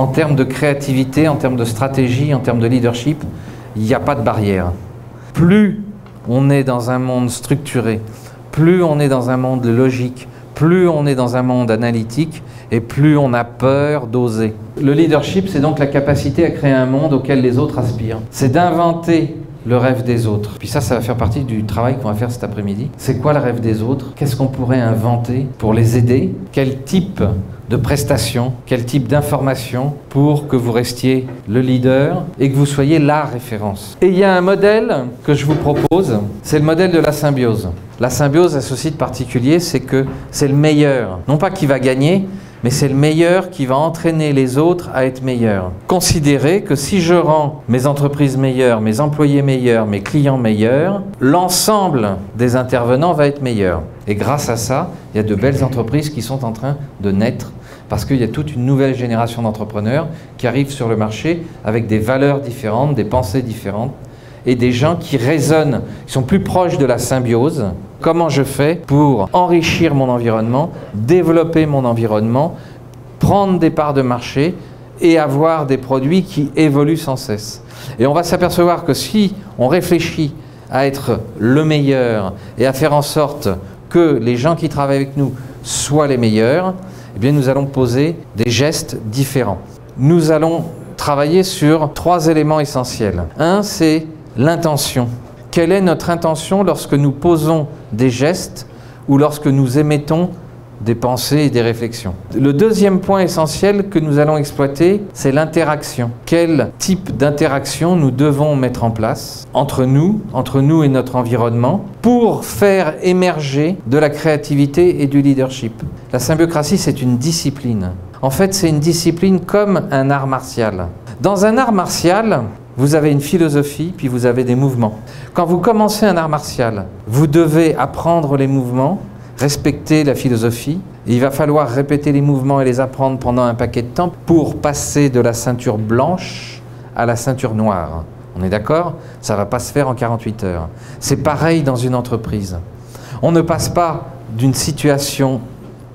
En termes de créativité, en termes de stratégie, en termes de leadership, il n'y a pas de barrière. Plus on est dans un monde structuré, plus on est dans un monde logique, plus on est dans un monde analytique et plus on a peur d'oser. Le leadership, c'est donc la capacité à créer un monde auquel les autres aspirent. C'est d'inventer le rêve des autres. Puis ça va faire partie du travail qu'on va faire cet après-midi. C'est quoi le rêve des autres? Qu'est-ce qu'on pourrait inventer pour les aider? Quel type de prestations, quel type d'informations pour que vous restiez le leader et que vous soyez la référence. Et il y a un modèle que je vous propose, c'est le modèle de la symbiose. La symbiose a ceci de particulier, c'est que c'est le meilleur. Non pas qui va gagner, mais c'est le meilleur qui va entraîner les autres à être meilleurs. Considérez que si je rends mes entreprises meilleures, mes employés meilleurs, mes clients meilleurs, l'ensemble des intervenants va être meilleur. Et grâce à ça, il y a de belles entreprises qui sont en train de naître parce qu'il y a toute une nouvelle génération d'entrepreneurs qui arrivent sur le marché avec des valeurs différentes, des pensées différentes et des gens qui raisonnent, qui sont plus proches de la symbiose. Comment je fais pour enrichir mon environnement, développer mon environnement, prendre des parts de marché et avoir des produits qui évoluent sans cesse. Et on va s'apercevoir que si on réfléchit à être le meilleur et à faire en sorte que les gens qui travaillent avec nous soient les meilleurs, eh bien nous allons poser des gestes différents. Nous allons travailler sur 3 éléments essentiels. Un, c'est l'intention. Quelle est notre intention lorsque nous posons des gestes ou lorsque nous émettons des pensées et des réflexions? Le deuxième point essentiel que nous allons exploiter, c'est l'interaction. Quel type d'interaction nous devons mettre en place entre nous et notre environnement pour faire émerger de la créativité et du leadership? La symbiocratie, c'est une discipline. En fait, c'est une discipline comme un art martial. Dans un art martial, vous avez une philosophie, puis vous avez des mouvements. Quand vous commencez un art martial, vous devez apprendre les mouvements, respecter la philosophie. Il va falloir répéter les mouvements et les apprendre pendant un paquet de temps pour passer de la ceinture blanche à la ceinture noire. On est d'accord? Ça ne va pas se faire en 48 heures. C'est pareil dans une entreprise. On ne passe pas d'une situation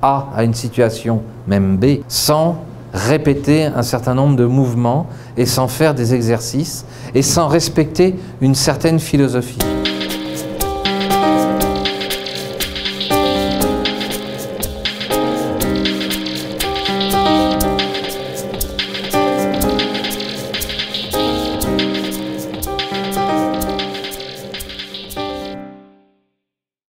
A à une situation même B sans répéter un certain nombre de mouvements et sans faire des exercices et sans respecter une certaine philosophie.